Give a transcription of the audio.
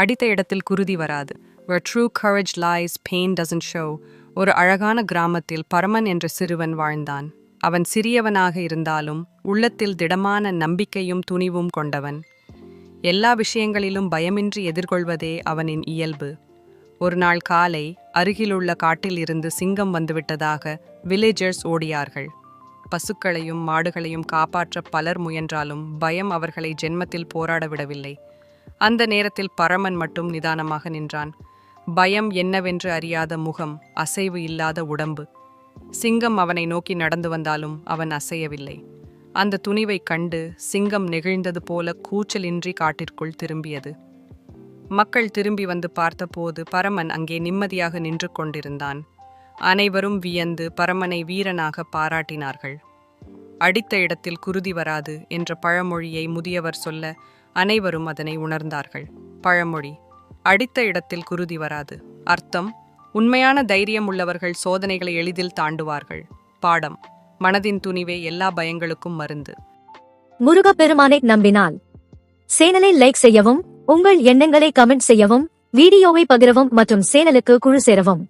அடித்த இடத்தில் குருதி வராது. Where true courage lies, pain doesn't show. ஒரு அழகான கிராமத்தில் பரமன் என்ற சிறுவன் வாழ்ந்தான். அவன் சிறியவனாக இருந்தாலும் உள்ளத்தில் திடமான நம்பிக்கையும் துணிவும் கொண்டவன். எல்லா விஷயங்களிலும் பயமின்றி எதிர்கொள்வதே அவனின் இயல்பு. ஒரு நாள் காலை அருகிலுள்ள காட்டில் இருந்து சிங்கம் வந்துவிட்டதாக வில்லேஜர்ஸ் ஓடியார்கள். பசுக்களையும் மாடுகளையும் காப்பாற்ற பலர் முயன்றாலும் பயம் அவர்களை ஜென்மத்தில் போராட விடவில்லை. அந்த நேரத்தில் பரமன் மட்டும் நிதானமாக நின்றான். பயம் என்னவென்று அறியாத முகம், அசைவு இல்லாத உடம்பு. சிங்கம் அவனை நோக்கி நடந்து வந்தாலும் அவன் அசையவில்லை. அந்த துணிவைக் கண்டு சிங்கம் நெகிழ்ந்தது போல கூச்சலின்றி காட்டிற்குள் திரும்பியது. மக்கள் திரும்பி வந்து பார்த்தபோது பரமன் அங்கே நிம்மதியாக நின்று கொண்டிருந்தான். அனைவரும் வியந்து பரமனை வீரனாக பாராட்டினார்கள். அடித்த இடத்தில் குருதி வராது என்ற பழமொழியை முதியவர் சொல்ல அனைவரும் அதனை உணர்ந்தார்கள். பழமொழி: அடித்த இடத்தில் குருதி வராது. அர்த்தம்: உண்மையான தைரியம் உள்ளவர்கள் சோதனைகளை எளிதில் தாண்டுவார்கள். பாடம்: மனதின் துணிவே எல்லா பயங்களுக்கும் மருந்து. முருகப்பெருமானை நம்பினால் சேனலை லைக் செய்யவும், உங்கள் எண்ணங்களை கமெண்ட் செய்யவும், வீடியோவை பகிரவும் மற்றும் சேனலுக்கு குழு சேரவும்.